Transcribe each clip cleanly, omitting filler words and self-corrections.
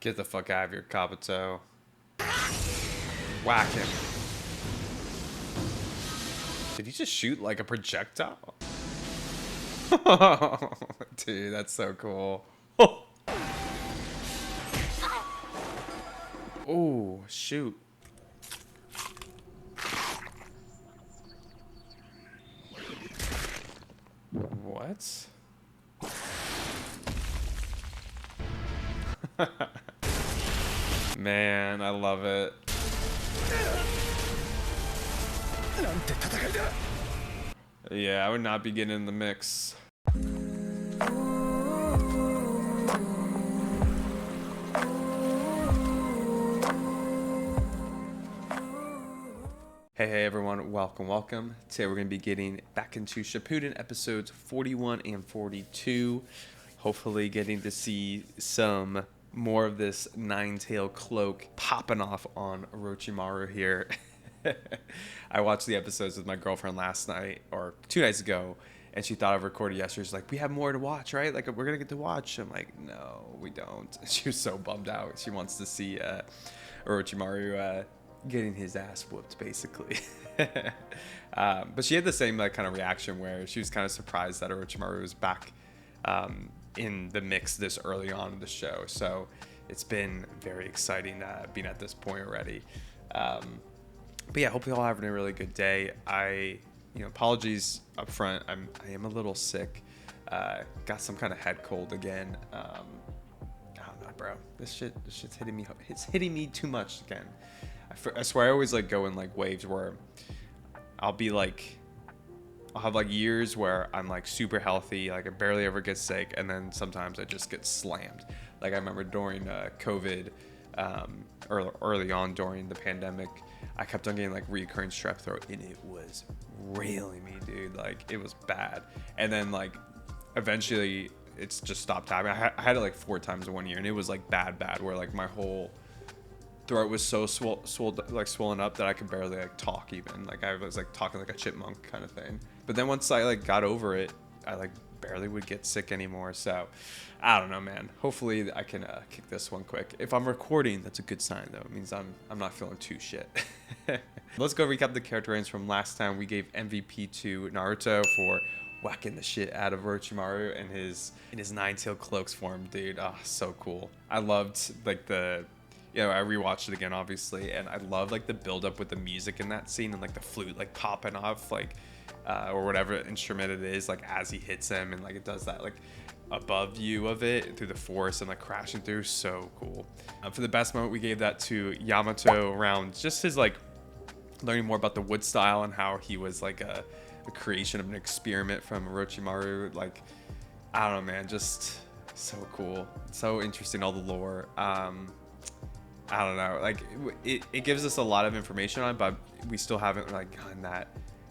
Get the fuck out of here, Kabuto. Whack him. Did he just shoot like a projectile? Dude, that's so cool. Oh, shoot. What? Man, I love it. Yeah, I would not be getting in the mix. Hey everyone, welcome. Today we're going to be getting back into Shippuden episodes 41 and 42. Hopefully getting to see some more of this nine-tail cloak popping off on Orochimaru here. I watched the episodes with my girlfriend last night, or 2 nights ago, and she thought I'd recorded yesterday. She's like, we have more to watch, right? Like, we're going to get to watch. I'm like, no, we don't. She was so bummed out. She wants to see Orochimaru getting his ass whooped, basically. But she had the same like kind of reaction where she was kind of surprised that Orochimaru was back in the mix this early on in the show. So it's been very exciting being at this point already. But yeah, hope you all having a really good day. Apologies up front. I am a little sick. Got some kind of head cold again. I don't know, bro. This shit's hitting me. It's hitting me too much again. I swear I always like go in like waves where I'll have like years where I'm like super healthy, like I barely ever get sick, and then sometimes I just get slammed. Like I remember during COVID, early on during the pandemic, I kept on getting like recurring strep throat, and it was railing me, dude. Like it was bad. And then like eventually it's just stopped happening. I had it like 4 times in 1 year, and it was like bad, where like my whole throat was so swollen up that I could barely like talk even. Like I was like talking like a chipmunk kind of thing. But then once I like got over it, I like barely would get sick anymore. So I don't know, man. Hopefully I can kick this one quick. If I'm recording, that's a good sign though. It means I'm not feeling too shit. Let's go recap the character names from last time. We gave MVP to Naruto for whacking the shit out of Orochimaru in his nine-tailed cloaks form, dude. Oh, so cool. I loved like I rewatched it again, obviously, and I love like the build up with the music in that scene and like the flute like popping off, like or whatever instrument it is, like as he hits him, and like it does that like above view of it through the forest and like crashing through. So cool. For the best moment, we gave that to Yamato around just his like learning more about the wood style and how he was like a creation of an experiment from Orochimaru. Like I don't know, man, just so cool, so interesting, all the lore. I don't know, like it gives us a lot of information on it, but we still haven't like gotten that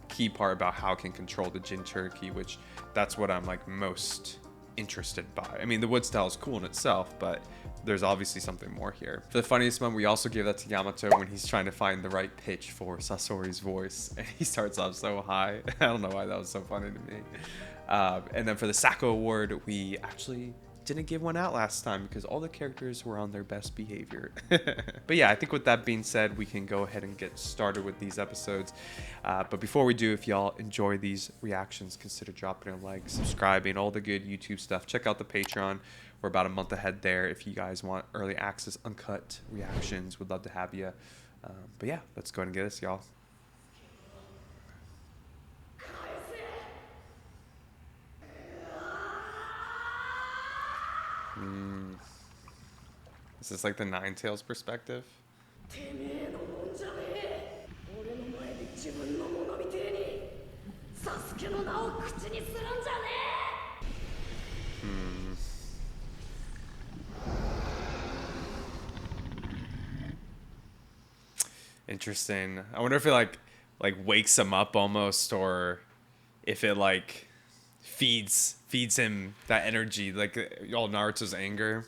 key part about how it can control the Jinchuuriki, which that's what I'm like most interested by. I mean, the wood style is cool in itself, but there's obviously something more here. For the funniest moment, we also gave that to Yamato when he's trying to find the right pitch for Sasori's voice, and he starts off so high. I don't know why that was so funny to me. And then for the Sako Award, we actually didn't give one out last time because all the characters were on their best behavior. But yeah, I think with that being said, we can go ahead and get started with these episodes. But before we do, if y'all enjoy these reactions, consider dropping a like, subscribing, all the good YouTube stuff. Check out the Patreon. We're about a month ahead there. If you guys want early access, uncut reactions, would love to have you. But yeah, let's go ahead and get this, y'all. Is this like the Nine Tails perspective? Interesting. I wonder if it like wakes him up almost, or if it like feeds him that energy, like all Naruto's anger.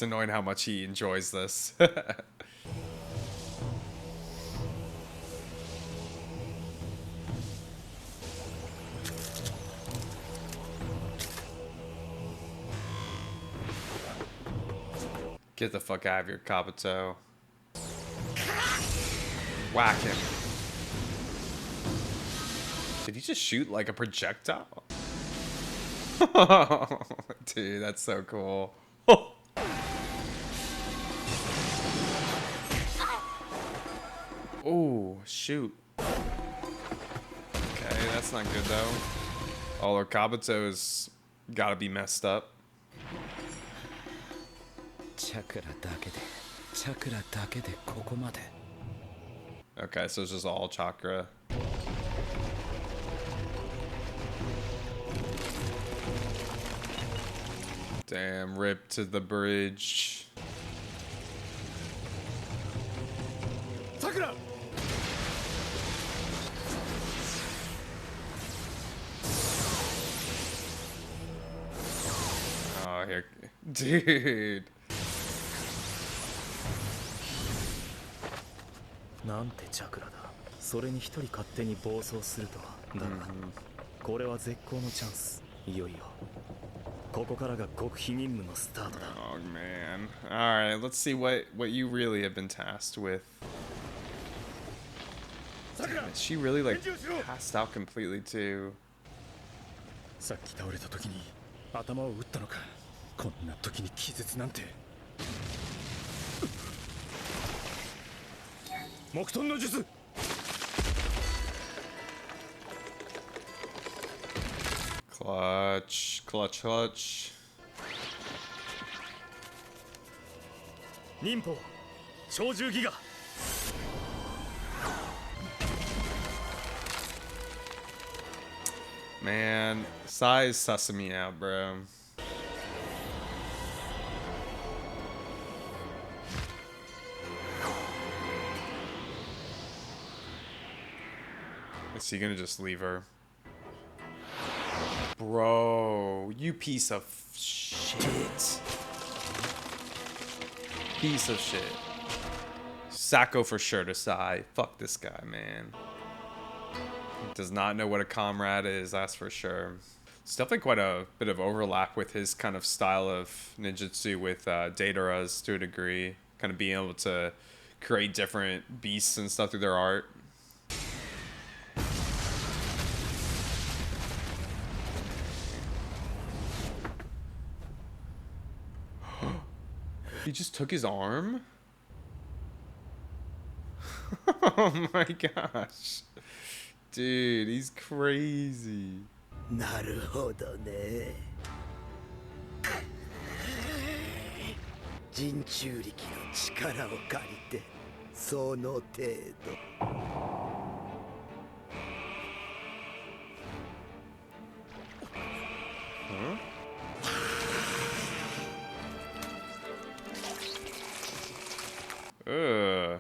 It's annoying how much he enjoys this. Get the fuck out of here, Kabuto. Whack him. Did he just shoot like a projectile? Dude, that's so cool. Oh, shoot. Okay, that's not good though. Oh, our Kabuto's gotta be messed up. Okay, so it's just all chakra. Damn, rip to the bridge. Sakura! Oh, here. Dude. なんてチャクラだ。それに一人勝手に暴走するとは。だが、これは絶好のチャンス。いよいよ。ここからが極秘任務のスタートだ。Oh man. Alright, let's see what you really have been tasked with. Damn it, she really like passed out completely too. さっき倒れた時に頭を打ったのか。こんな時に気絶なんて。木遁の術。Clutch, clutch, clutch. 忍法鳥獣ギガ。Man, size sussing me out, bro. Is he gonna just leave her? Bro, you piece of shit. Piece of shit. Sacco for sure to Sai. Fuck this guy, man. Does not know what a comrade is, that's for sure. It's definitely quite a bit of overlap with his kind of style of ninjutsu with Datara's to a degree. Kind of being able to create different beasts and stuff through their art. He just took his arm? Oh my gosh. Dude, he's crazy. なるほどね。人中力の力を借りてその程度。Ugh.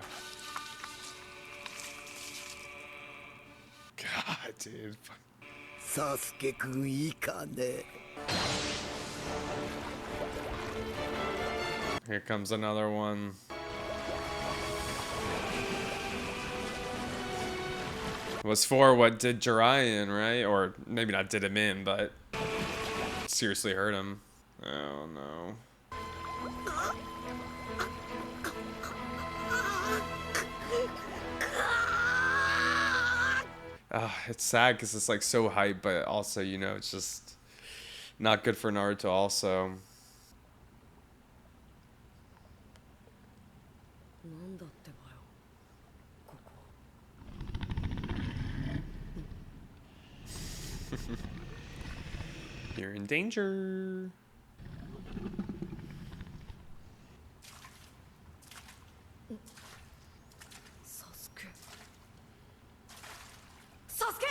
God, dude. サスケくんいいかね。Here comes another one. Was for what did Jiraiya, right? Or maybe not did him in, but seriously hurt him. Oh no. It's sad because it's like so hype, but also, you know, it's just not good for Naruto also. なんだってばよ、ここ。You're in danger. サスケ。サスケ。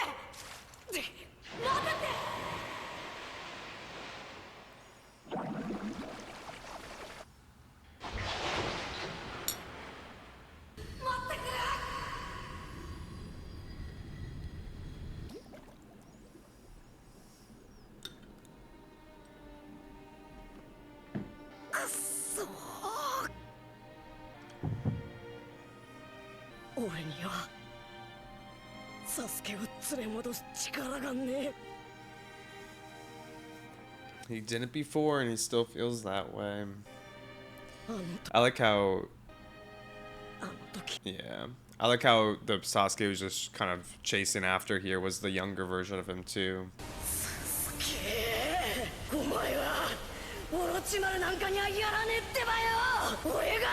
待てって。俺にはサスケを連れ戻す力がねえ。 He didn't before, and he still feels that way. あの I like how, 時 yeah, I like how the Sasuke was just kind of chasing after here was the younger version of him too. お前はオロチマルなんかにはやらねえってばよ。俺が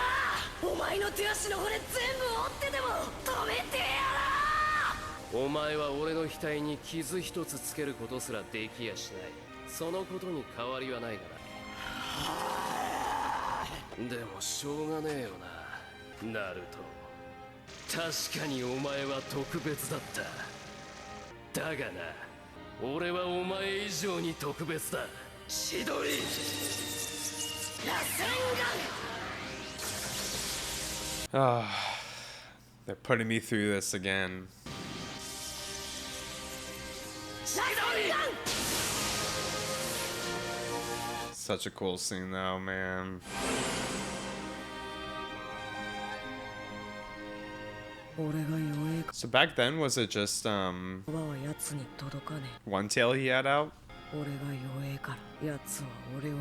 お前の手足の骨全部折ってでも止めてやら。お前は俺の額に傷一つつけることすらできやしない。そのことに変わりはないがな。でもしょうがねえよな、ナルト。確かにお前は特別だった。だがな、俺はお前以上に特別だ。千鳥螺旋丸。 Ah, they're putting me through this again. 螺旋丸 Such a cool scene though, man. 俺が弱えか So back then, was it just は奴に届かね one tail he had out? え。俺が弱えから奴は俺を認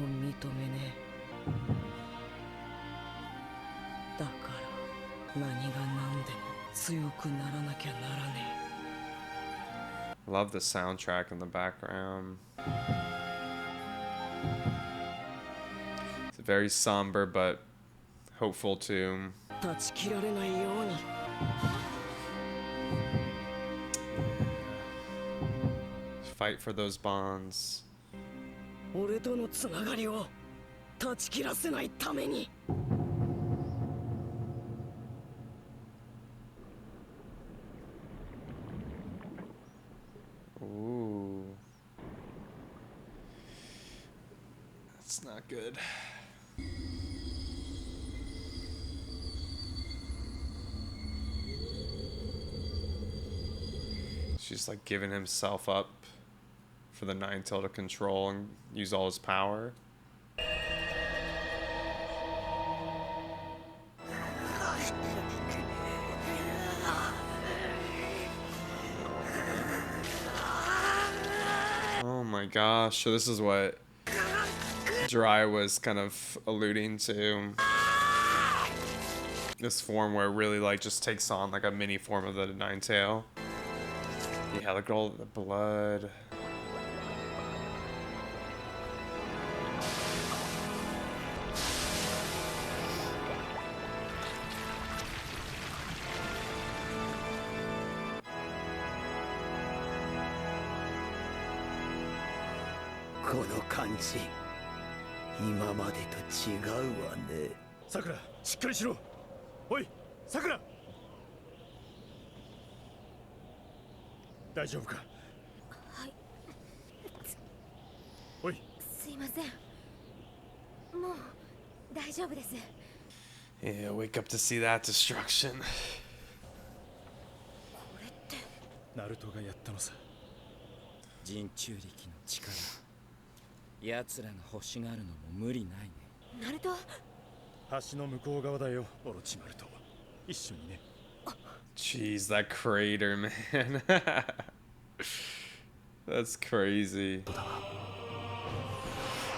めねえ。だから何が何でも強くならなきゃならね Love the soundtrack in the background. It's very somber but hopeful too. え。断ち切られないように Fight for those bonds. 俺とのつながりを断ち切らせないために。 Ooh. That's not good. She's like giving himself up for the Nine Tail to control and use all his power. Oh my gosh, so this is what Jiraiya was kind of alluding to. This form where it really like just takes on like a mini form of the Nine Tail. Yeah, look at all the blood. This感じ今までと違うわね。さくら、しっかりしろ。おい、さくら。大丈夫か。はい。おい。すいません。もう大丈夫です。 Yeah, wake up to see that destruction. これってナルトがやったのさ。人中力の力。奴らが欲しがるのも無理ないね。ナルト。橋の向こう側だよ、オロチマルと。一緒にね。Jeez, that crater, man. That's crazy.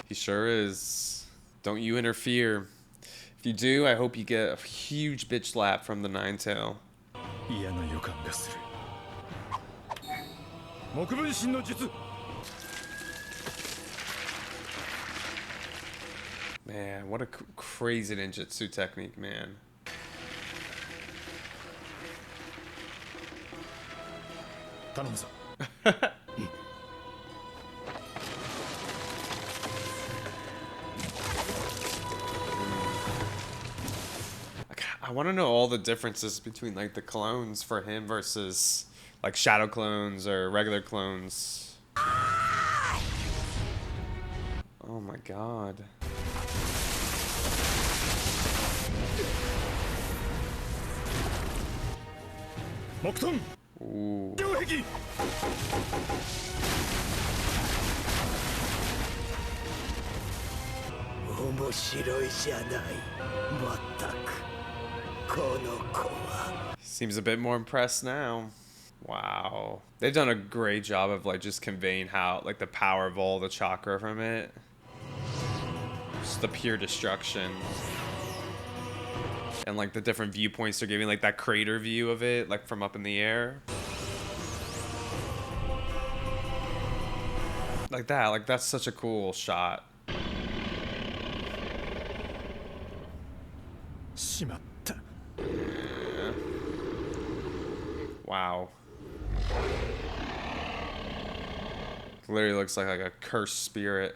He sure is. Don't you interfere. If you do, I hope you get a huge bitch slap from the Nine Tail. 嫌な予感がする。木分身の術。 Man, what a crazy ninjutsu technique, man. I want to know all the differences between like the clones for him versus like shadow clones or regular clones. Oh my god. Ooh. 面白いじゃない。まったくこの子は。Seems a bit more impressed now. Wow. They've done a great job of like just conveying how like the power of all the chakra from it. Just the pure destruction. And like the different viewpoints they're giving, like that crater view of it, like from up in the air. Like that, like that's such a cool shot. Yeah. Wow. Literally looks like a cursed spirit.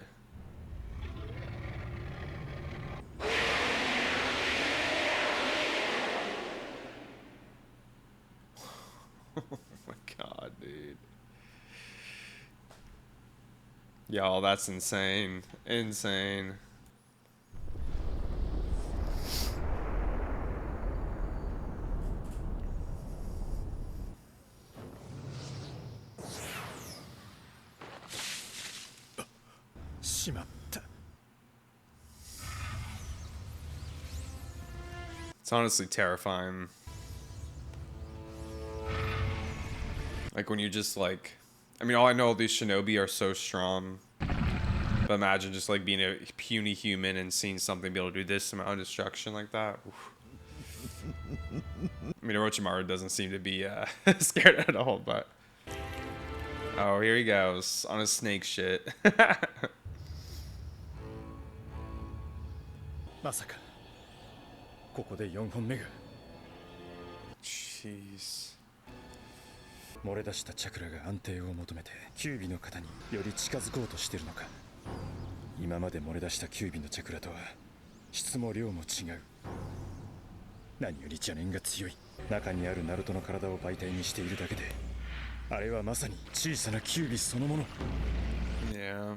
Oh my god, dude. Y'all, that's insane. Insane. It's honestly terrifying. Like when you just like, I mean, all I know, all these shinobi are so strong. But imagine just like being a puny human and seeing something be able to do this amount of destruction like that. Oof. I mean, Orochimaru doesn't seem to be scared at all, but... Oh, here he goes on his snake shit. Jeez. 漏れ出したチャクラが安定を求めてキュービの型により近づこうとしてるのか。今まで漏れ出したキュービのチャクラとは質も量も違う。何より邪念が強い。中にあるナルトの体を媒体にしているだけで、あれはまさに小さなキュービそのもの。Yeah.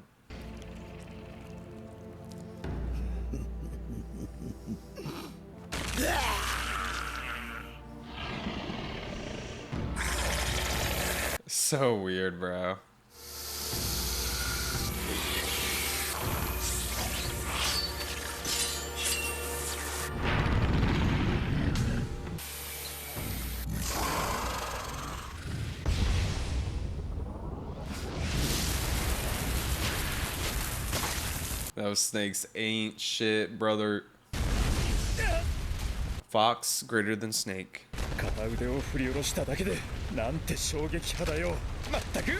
So weird, bro. Those snakes ain't shit, brother. Fox greater than snake. 片腕を振り下ろしただけでなんて衝撃波だよ。まったく。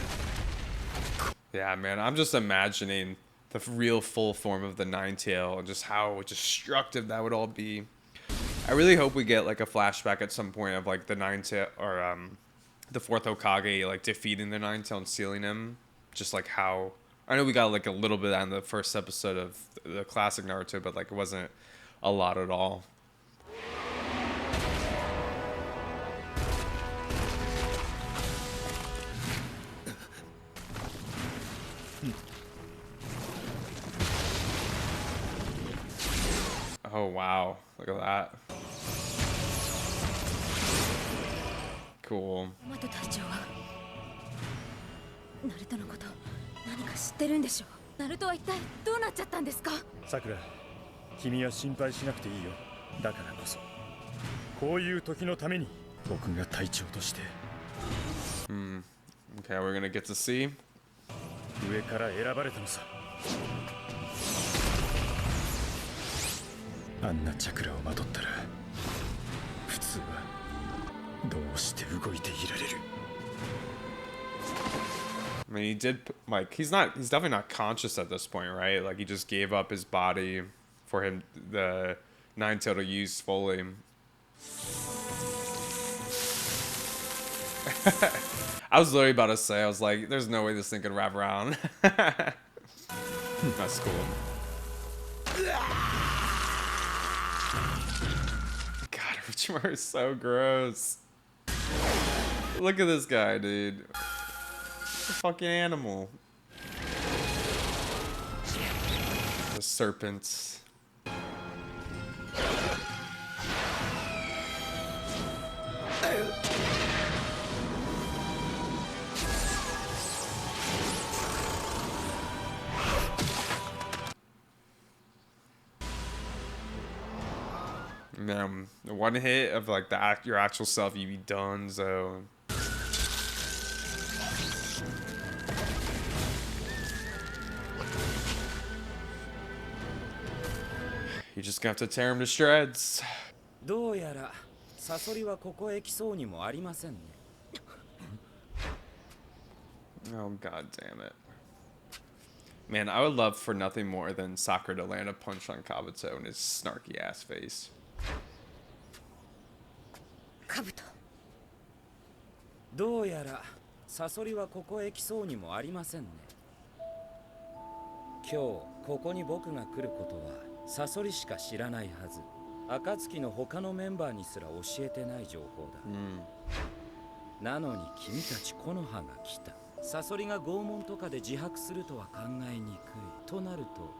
Yeah, man, I'm just imagining the real full form of the Ninetail and just how destructive that would all be. I really hope we get like a flashback at some point of like the Ninetail or the fourth Hokage like defeating the Ninetail and sealing him. Just like how I know we got like a little bit on the first episode of the classic Naruto, but like it wasn't a lot at all. Oh wow, look at that. Cool. マト隊長はナルトのこと何か知ってるんでしょう。ナルトは一体どうなっちゃったんですか。さくら、君は心配しなくていいよ。だからこそこういう時のために僕が隊長として。Okay, we're gonna get to see. 上から選ばれたのさ。あんなチャクラをまとったら普通はどうして動いていられる。 I mean, he did like he's definitely not conscious at this point, right? Like he just gave up his body for him the Ninetail to use fully. I was literally about to say, I was like, there's no way this thing could wrap around. That's cool. God, Orochimaru is so gross. Look at this guy, dude. A fucking animal. The serpents. one hit of like your actual self, you be done. So you just gonna have to tear him to shreds. どうやらサソリはここへ来そうにもありませんね。 Oh, god damn it. Man, I would love for nothing more than Sakura to land a punch on Kabuto in his snarky ass face. カブト。どうやらサソリはここへ来そうにもありませんね。今日ここに僕が来ることはサソリしか知らないはず。暁の他のメンバーにすら教えてない情報だ。なのに君たち木の葉が来た。サソリが拷問とかで自白するとは考えにくい。となると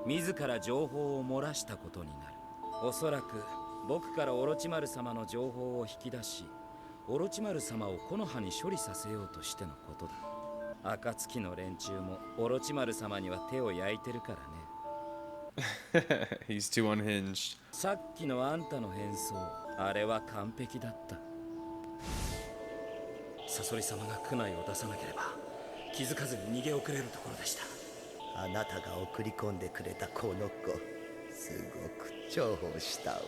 自ら情報を漏らしたことになる。おそらく僕からオロチマル様の情報を引き出し、オロチマル様を木の葉に処理させようとしてのことだ。暁の連中もオロチマル様には手を焼いてるからね。He's too unhinged. さっきのあんたの変装、あれは完璧だった。サソリ様が苦内を出さなければ気づかずに逃げ遅れるところでした。あなたが送り込んでくれたこの子、すごく重宝したわ。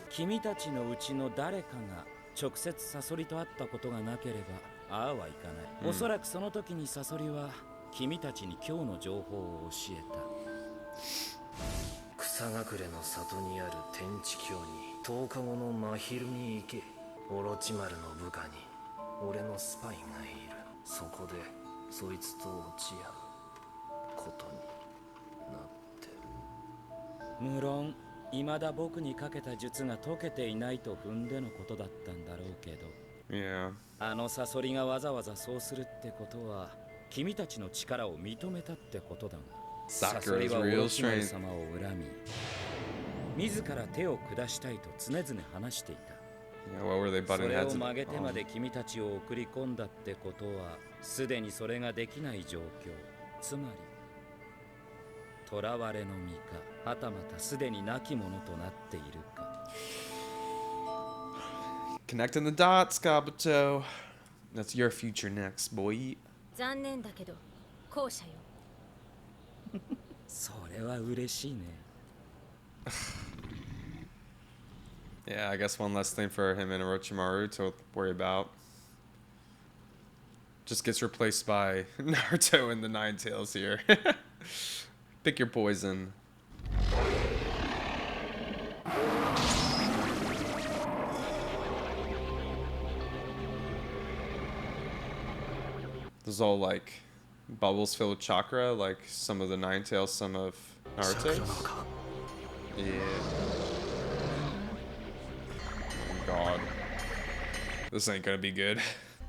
君たちのうちの誰かが直接サソリと会ったことがなければああはいかない。おそらくその時にサソリは君たちに今日の情報を教えた。草隠れの里にある天地峡に10日後の真昼に行け。オロチマルの部下に俺のスパイがいる。そこでそいつと落ち合うことになってる。無論未だ僕にかけた術が解けていないと踏んでのことだったんだろうけど、Yeah. あのサソリがわざわざそうするってことは君たちの力を認めたってことだが、サソリはオロチマル様を恨み、自ら手を下したいと常々話していた。Yeah, what were they そ butting れを heads? 曲げてまで君たちを送り込んだってことはすでにそれができない状況。つまり囚われの身か、はたまたすでに亡き者となっているか。Connecting the dots, Kabuto. That's your future next, boy. 残念だけど後者よ。それは嬉しいね。Yeah, I guess one less thing for him and Orochimaru to worry about. Just gets replaced by Naruto and the Nine Tails here. Pick your poison. There's all like bubbles filled with chakra, like some of the Nine Tails, some of Naruto's. Yeah. Oh God. This ain't gonna be good.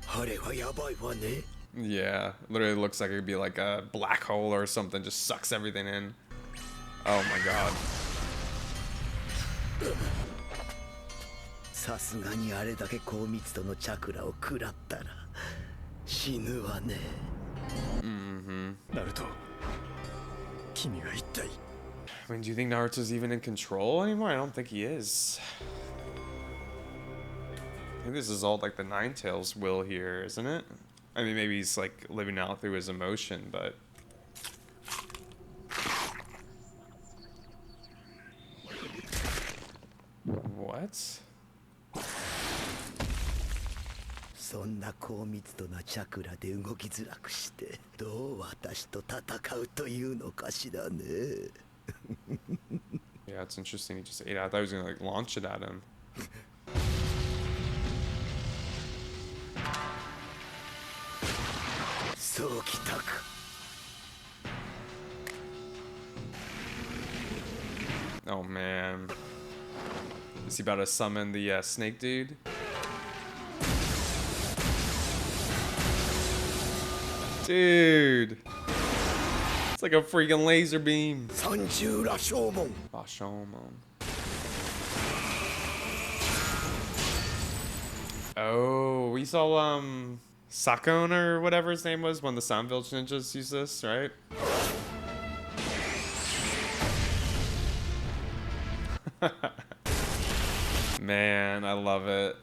あれはやばいわね。 Yeah, literally looks like it could be like a black hole or something, just sucks everything in. Oh my God. さすがにあれだけ高密度のチャクラを食らったら死ぬわね。ナルト、君は一体。 I mean, do you think Naruto's even in control anymore? I don't think he is. I think this is all like the Nine Tails will here, isn't it? I mean, maybe he's like living out through his emotion, but... What? そんな高密度なチャクラで動きづらくしてどう私と戦うというのかしらね。Yeah, it's interesting. He just ate it. I thought he was gonna like launch it at him.そうきたか。Oh man. Is he about to summon the snake dude? Dude. It's like a freaking laser beam. 三重羅生門。 Bashomon. Oh, we saw Sakon or whatever his name was, one of the Sound Village ninjas used this, right? Man, I love it.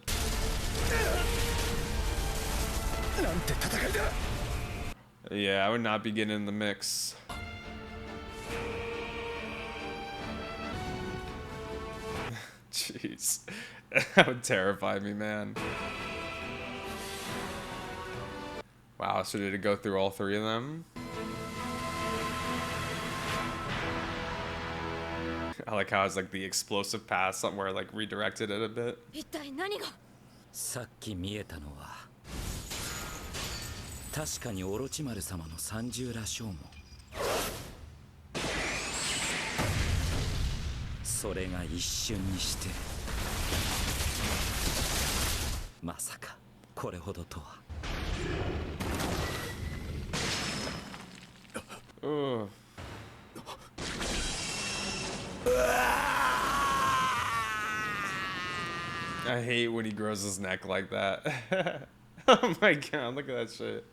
Yeah, I would not be getting in the mix. Jeez. That would terrify me, man. Wow, so did it go through all three of them? I like how it's like the explosive pass somewhere like redirected it a bit. 一体何が。さっき見えたのは確かにオロチマル様の三重羅生門。それが一瞬にしてまさかこれほどとは。Ugh. I hate when he grows his neck like that. Oh my god, look at that shit.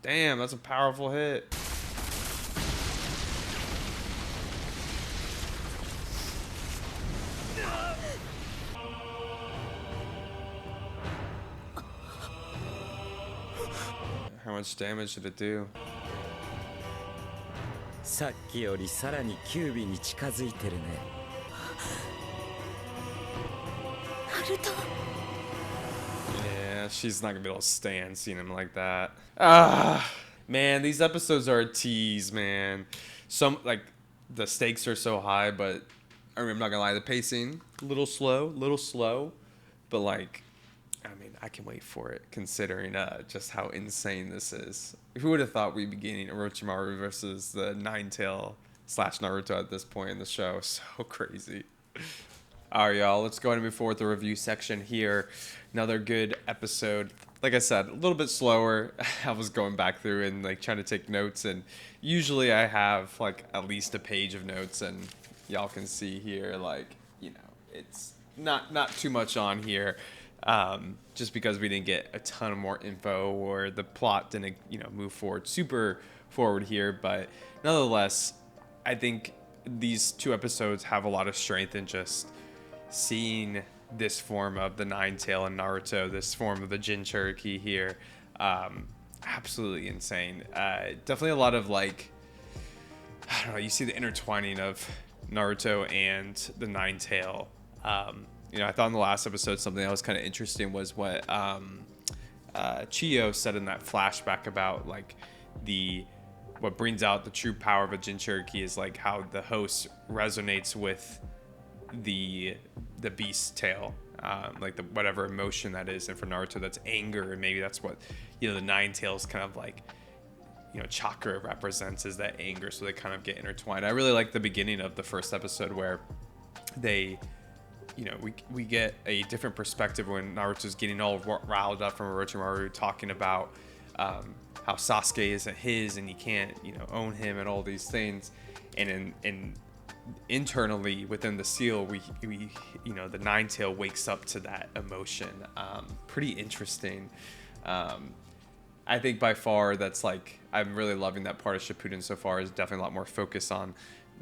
Damn, that's a powerful hit. How much damage did it do? さっきよりさらにキュービに近づいてるね。ナルト。 Yeah, she's not gonna be able to stand seeing him like that. Ah, man, these episodes are a tease, man. Some like the stakes are so high, but I mean, I'm not gonna lie, the pacing little slow, but like, I mean, I can wait for it considering just how insane this is. Who would have thought we'd be getting Orochimaru versus the Nine-Tail / Naruto at this point in the show? So crazy. All right, y'all, let's go ahead and move forward with the review section here. Another good episode. Like I said, a little bit slower. I was going back through and like trying to take notes, and usually I have like at least a page of notes, and y'all can see here, like, you know, it's not too much on here. Just because we didn't get a ton of more info or the plot didn't, you know, move super forward here. But nonetheless, I think these two episodes have a lot of strength in just seeing this form of the Nine-Tail and Naruto, this form of the Jinchuuriki here. Absolutely insane. Definitely a lot of like, I don't know, you see the intertwining of Naruto and the Nine-Tail. You know, I thought in the last episode something that was kind of interesting was what Chiyo said in that flashback about like what brings out the true power of a Jinchuuriki is like how the host resonates with the beast's tail, like the whatever emotion that is, and for Naruto that's anger, and maybe that's what, you know, the Nine-Tails kind of like, you know, chakra represents, is that anger, so they kind of get intertwined. I really like the beginning of the first episode where they, you know, we get a different perspective when Naruto's getting all riled up from Orochimaru, talking about how Sasuke isn't his and he can't, you know, own him and all these things. And in internally within the seal, we you know, the Nine-Tail wakes up to that emotion. Pretty interesting. I think by far that's like, I'm really loving that part of Shippuden so far, is definitely a lot more focus on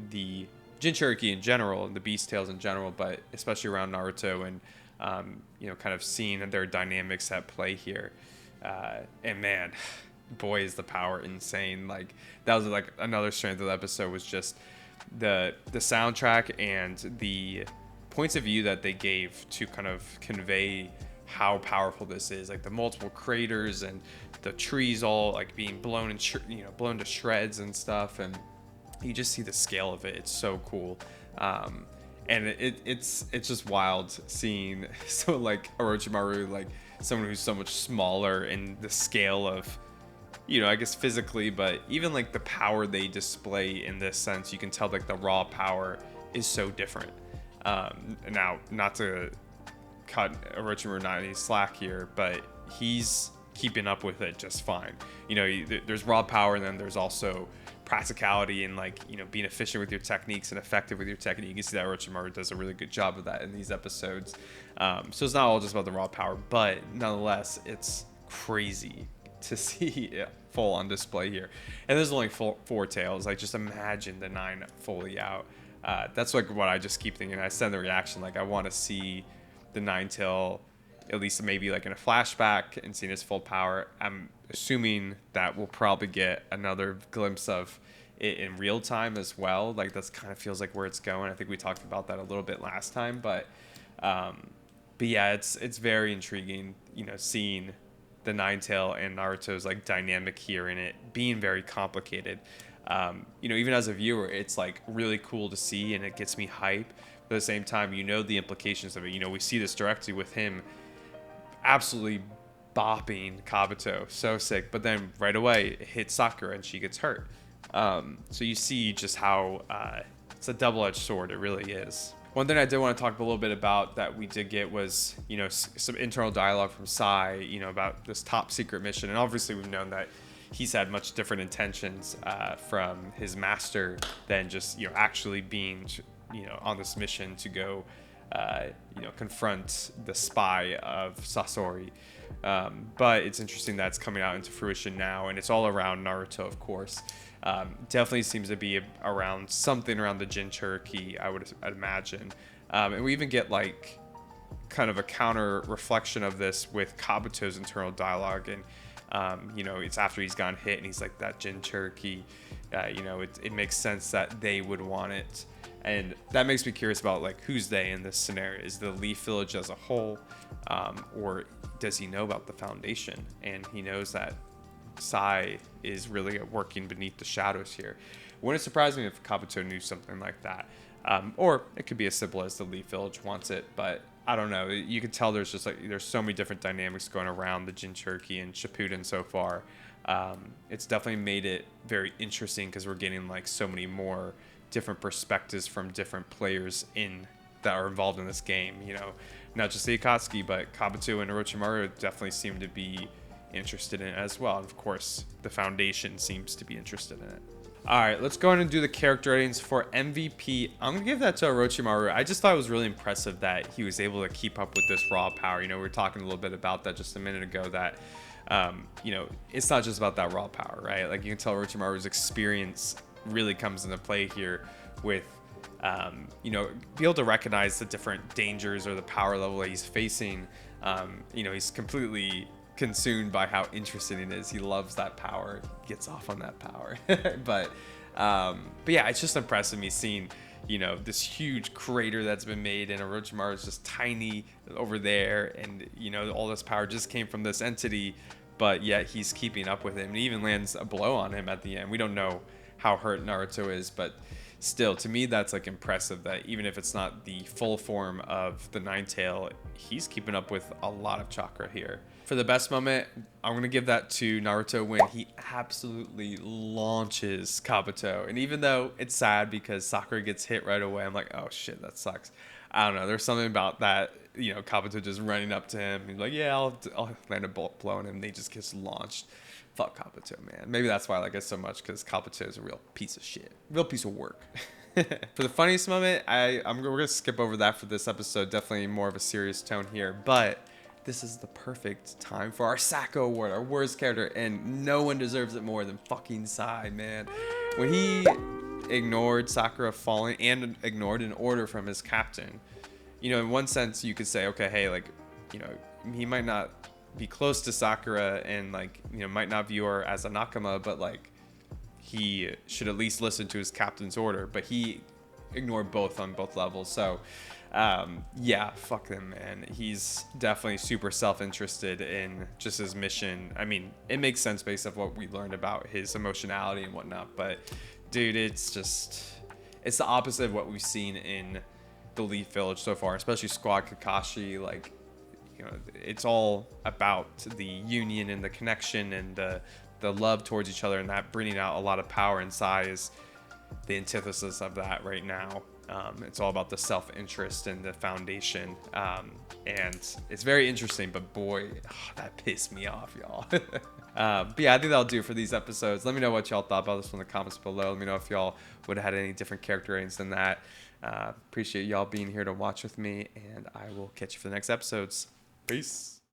the Jinchuuriki in general and the Beast Tales in general, but especially around Naruto and you know, kind of seeing their dynamics at play here. And man, boy, is the power insane. Like, that was like another strength of the episode, was just the soundtrack and the points of view that they gave to kind of convey how powerful this is. Like the multiple craters and the trees all like being blown and blown to shreds and stuff, and you just see the scale of it. It's so cool. And it's just wild seeing so like Orochimaru, like someone who's so much smaller, in the scale of, you know, I guess physically, but even like the power they display in this sense, you can tell like the raw power is so different. Now, not to cut Orochimaru not any slack here, but he's keeping up with it just fine. You know, there's raw power, and then there's also practicality and like, you know, being efficient with your techniques and effective with your technique. You can see that Orochimaru does a really good job of that in these episodes. So it's not all just about the raw power, but nonetheless, it's crazy to see it full on display here. And there's only four tails. Like, just imagine the 9 fully out. That's like what I just keep thinking. I send the reaction, like, I want to see the 9 tail at least maybe like in a flashback and seeing his full power. I'm assuming that we'll probably get another glimpse of it in real time as well. Like, that's kind of feels like where it's going. I think we talked about that a little bit last time, but yeah, it's very intriguing, you know, seeing the Nine-Tail and Naruto's like dynamic here in it being very complicated. You know, even as a viewer, it's like really cool to see and it gets me hype. But at the same time, you know the implications of it. You know, we see this directly with him absolutely bopping Kabuto, so sick. But then right away, it hits Sakura and she gets hurt. So you see just how it's a double-edged sword. It really is. One thing I did want to talk a little bit about that we did get was, you know, some internal dialogue from Sai, you know, about this top secret mission. And obviously we've known that he's had much different intentions from his master than just, you know, actually being, you know, on this mission to go, you know, confront the spy of Sasori. But it's interesting that it's coming out into fruition now, and it's all around Naruto, of course. Definitely seems to be around something around the Jinchuuriki, I'd imagine. And we even get like kind of a counter reflection of this with Kabuto's internal dialogue. And, you know, it's after he's gotten hit and he's like, that Jinchuuriki, you know, it makes sense that they would want it. And that makes me curious about like who's they in this scenario. Is the Leaf Village as a whole, or does he know about the Foundation and he knows that Sai is really working beneath the shadows here? Wouldn't surprise me if Kabuto knew something like that, or it could be as simple as the Leaf Village wants it. But I don't know. You can tell there's just like there's so many different dynamics going around the Jinchuuriki and Shippuden so far. It's definitely made it very interesting because we're getting like so many more different perspectives from different players that are involved in this game. You know, not just the Akatsuki, but Kabuto and Orochimaru definitely seem to be interested in it as well. And of course, the Foundation seems to be interested in it. All right, let's go ahead and do the character ratings for MVP. I'm gonna give that to Orochimaru. I just thought it was really impressive that he was able to keep up with this raw power. You know, we were talking a little bit about that just a minute ago, that you know, it's not just about that raw power, right? Like, you can tell Orochimaru's experience really comes into play here with, you know, be able to recognize the different dangers or the power level that he's facing. You know, he's completely consumed by how interesting it is. He loves that power, gets off on that power. but yeah, it's just impressive me seeing, you know, this huge crater that's been made and Orochimaru is just tiny over there, and you know, all this power just came from this entity, but yet he's keeping up with him and even lands a blow on him at the end. We don't know how hurt Naruto is, but still, to me, that's like impressive that even if it's not the full form of the Nine-Tail, he's keeping up with a lot of chakra here. For the best moment, I'm gonna give that to Naruto when he absolutely launches Kabuto. And even though it's sad because Sakura gets hit right away, I'm like, oh shit, that sucks. I don't know, there's something about that, you know, Kabuto just running up to him. He's like, yeah, I'll land a bullet blow on him. And he just gets launched. Fuck Kabuto, man. Maybe that's why I like it so much, because Kabuto is a real piece of shit. Real piece of work. For the funniest moment, we're going to skip over that for this episode. Definitely more of a serious tone here. But this is the perfect time for our Sacco Award, our worst character. And no one deserves it more than fucking Sai, man. When he ignored Sakura falling and ignored an order from his captain, you know, in one sense, you could say, okay, hey, like, you know, he might not be close to Sakura and like, you know, might not view her as a nakama, but like he should at least listen to his captain's order. But he ignored both on both levels. So yeah, fuck him, man. He's definitely super self-interested in just his mission. I mean, it makes sense based off what we learned about his emotionality and whatnot, but dude, it's the opposite of what we've seen in the Leaf Village so far, especially Squad Kakashi. Like, you know, it's all about the union and the connection and the love towards each other, and that bringing out a lot of power. And Sai is the antithesis of that right now. It's all about the self-interest and the foundation. And it's very interesting, but boy, that pissed me off, y'all. But yeah, I think that'll do for these episodes. Let me know what y'all thought about this in the comments below. Let me know if y'all would have had any different character ratings than that. Appreciate y'all being here to watch with me, and I will catch you for the next episodes. Peace.